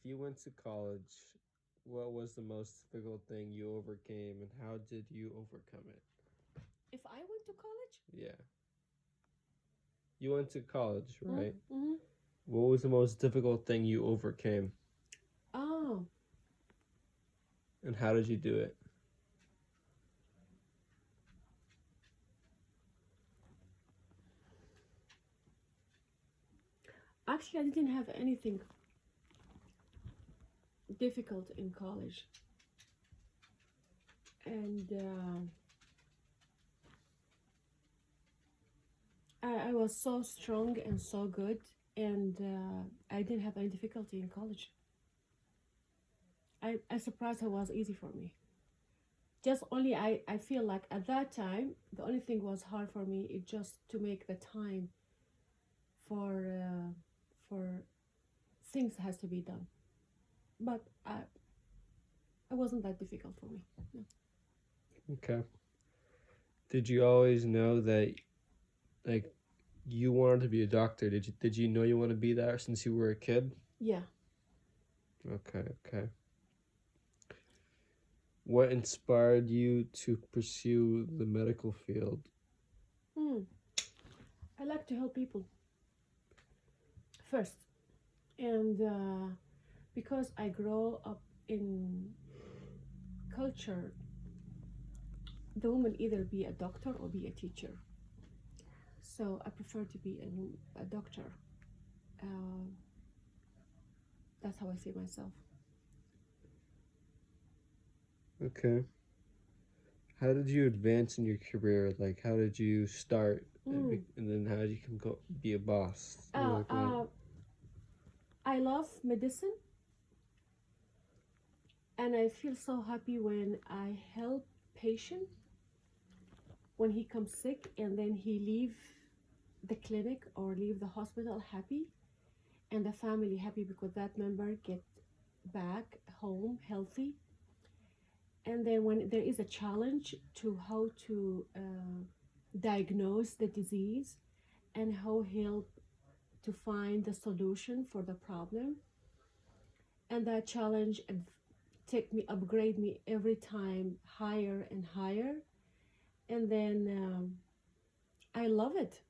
you went to college, what was the most difficult thing you overcame and how did you overcome it? If I went to college? Yeah. You went to college, right? Mm-hmm. What was the most difficult thing you overcame Oh, and how did you do it? actually, I didn't have anything difficult in college. And I was so strong and so good. And I didn't have any difficulty in college. I surprised how it was easy for me. Just only I feel like at that time, the only thing was hard for me is just to make the time for things has to be done. But it wasn't that difficult for me. No. Okay. Did you always know that like you wanted to be a doctor? Did you know you want to be that since you were a kid? Yeah. Okay, okay. What inspired you to pursue the medical field? Hmm. I like to help people first, and because I grow up in culture, the woman either be a doctor or be a teacher. So I prefer to be a doctor. Uh, that's how I see myself. Okay. How did you advance in your career? Like, how did you start, Mm. and then how did you come go be a boss? Something Uh, like that. uh, I love medicine, and I feel so happy when I help patient when he comes sick and then he leave the clinic or leave the hospital happy, and the family happy because that member get back home healthy. And then when there is a challenge to how to diagnose the disease and how help to find the solution for the problem, and that challenge take me upgrade me every time higher and higher, and then I love it,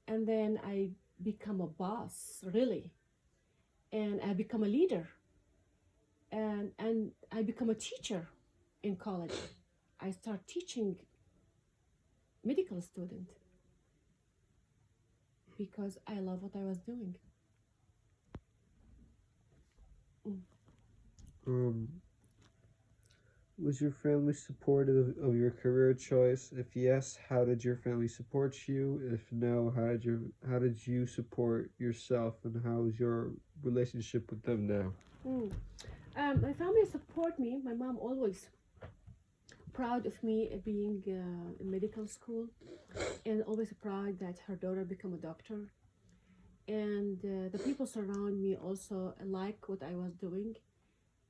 and then I become a boss really, and I become a leader, and I become a teacher in college. I start teaching medical student because I love what I was doing. Mm. Um, was your family supportive of your career choice? If yes, how did your family support you? If no, how did you support yourself, and how is your relationship with them now? Mm. My family support me. My mom always proud of me being in medical school, and always proud that her daughter become a doctor. And the people surround me also like what I was doing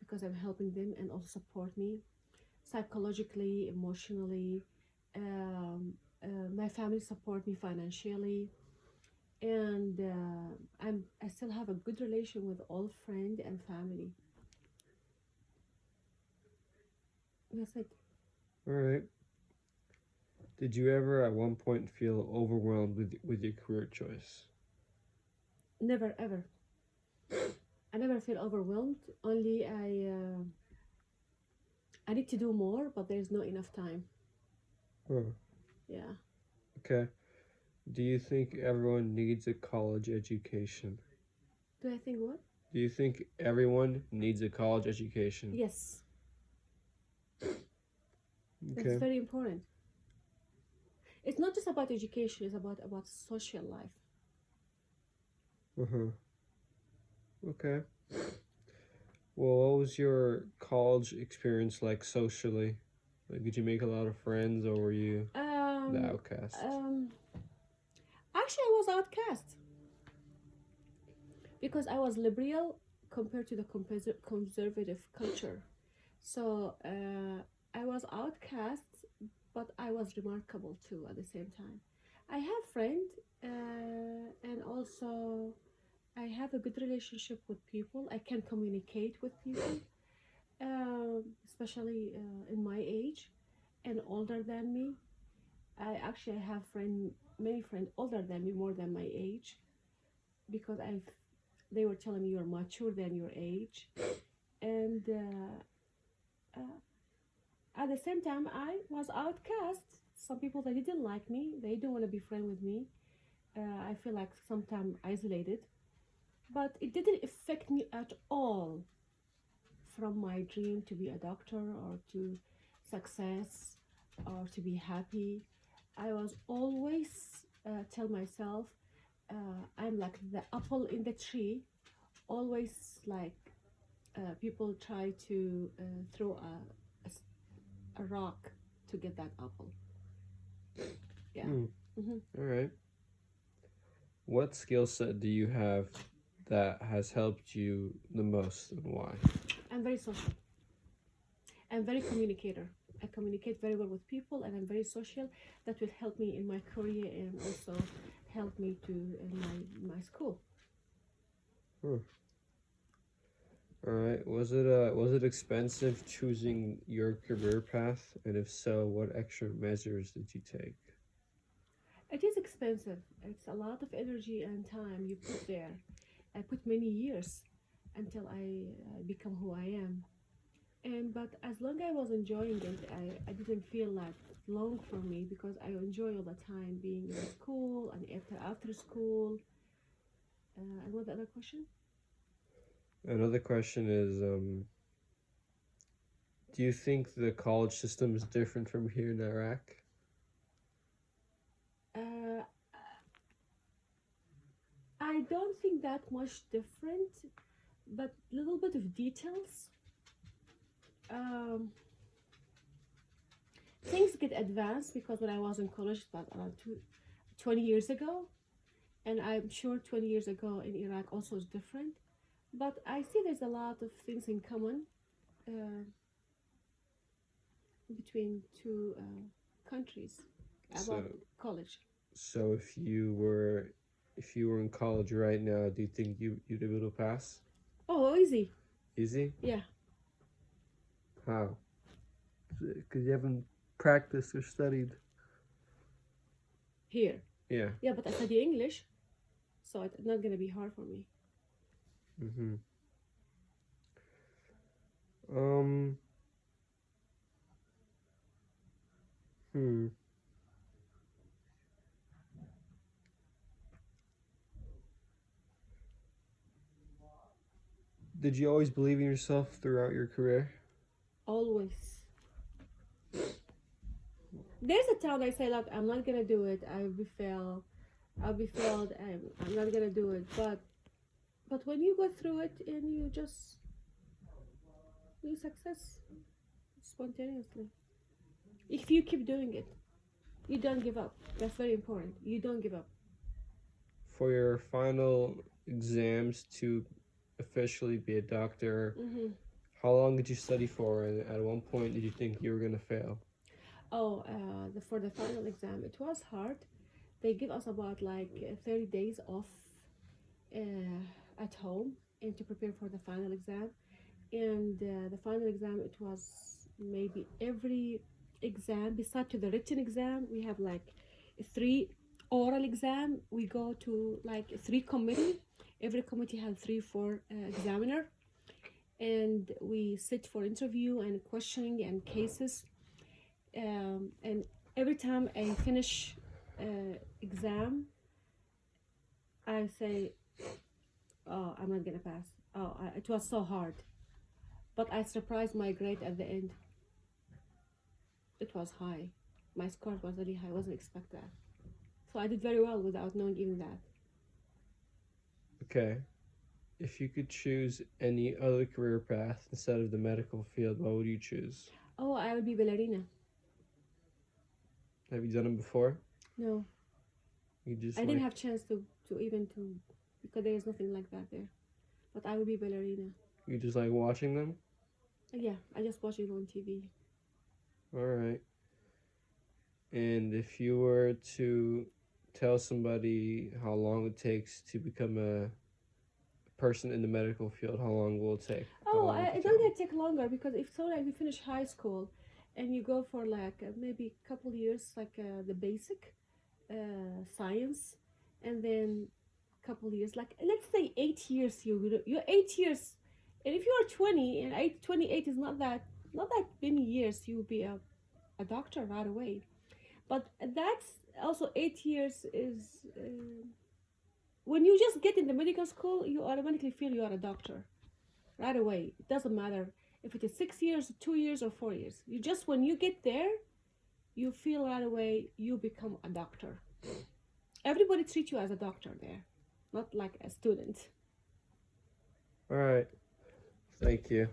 because I'm helping them and also support me psychologically, emotionally. My family support me financially, and I still have a good relation with all friend and family. That's it. All right. Did you ever at one point feel overwhelmed with your career choice? Never ever. I never feel overwhelmed. Only I need to do more, but there's not enough time. Oh, Yeah. okay. Do you think everyone needs a college education? Do I think what? Do you think everyone needs a college education? Yes. That's Okay. very important. It's not just about education. It's about social life. Uh-huh. Okay. Well, what was your college experience like socially? Like, did you make a lot of friends or were you the Um. outcast? Um. Actually, I was outcast because I was liberal compared to the conservative culture. So I was outcast, but I was remarkable too at the same time. I have friends, and also I have a good relationship with people. I can communicate with people, especially in my age and older than me. I actually have many friends older than me, more than my age, because they were telling me you're mature than your age, and at the same time I was outcast. Some people they didn't like me, they don't want to be friends with me. I feel like sometimes isolated, but it didn't affect me at all from my dream to be a doctor or to success or to be happy. I was always tell myself I'm like the apple in the tree. Always like people try to throw a rock to get that apple. Yeah. Hmm. All right. What skill set do you have that has helped you the most, and why? I'm very social. I'm very communicator. I communicate very well with people, and I'm very social. That will help me in my career and also help me to in my school. All right. Was it expensive choosing your career path, and if so, what extra measures did you take? It is expensive. It's a lot of energy and time you put there. I put many years until I become who I am. And but as long as I was enjoying it, I didn't feel like long for me because I enjoy all the time being in school and after school. And what the other question? Another question is, do you think the college system is different from here in Iraq? Uh, I don't think that much different, but little bit of details. Um, Things get advanced because when I was in college, about around 20 years ago, and I'm sure 20 years ago in Iraq also is different. But I see there's a lot of things in common uh, between two countries So, about college. so if you were in college right now, do you think you'd be able to pass? Oh, easy. Easy? Yeah. How? Because you haven't practiced or studied. Here. Yeah. Yeah, but I study English, so it's not gonna be hard for me. Mm-hmm. Um. Hmm. Did you always believe in yourself throughout your career? Always. There's a time I say, look, I'm not gonna do it. I'll be failed. I'm not gonna do it. But when you go through it and you success spontaneously. If you keep doing it, you don't give up. That's very important. You don't give up. For your final exams to officially be a doctor, Hmm. how long did you study for? And at one point, did you think you were gonna fail? Oh, for the final exam, it was hard. They give us about like 30 days off at home and to prepare for the final exam. And the final exam, it was maybe every exam, besides to the written exam, we have like three oral exam. We go to like three committee. Every committee has 3 4 examiner, and we sit for interview and questioning and cases. And every time I finish exam, I say, "Oh, I'm not gonna pass. Oh, it was so hard." But I surprised my grade at the end. It was high. My score was really high. I wasn't expect that. So I did very well without knowing even that. Okay. If you could choose any other career path instead of the medical field, what would you choose? Oh, I would be ballerina. Have you done it before? No, You just I like didn't have chance to even to because there is nothing like that there. But I would be ballerina. you just like watching them? Yeah, I just watch it on TV. All right. And if you were to tell somebody how long it takes to become a person in the medical field, how long will it take? How Oh, long would you it's tell not me? gonna take longer because if so, like you finish high school, and you go for like maybe a couple years, like the basic science, and then couple years, like let's say 8 years. You're 8 years, and if you are 20 and 28 is not that many years, you'll be a doctor right away. But that's also 8 years is when you just get in the medical school, you automatically feel you are a doctor right away. It doesn't matter if it is 6 years, 2 years, or 4 years. You just when you get there, you feel right away you become a doctor. Everybody treats you as a doctor there, not like a student. All right. Thank you.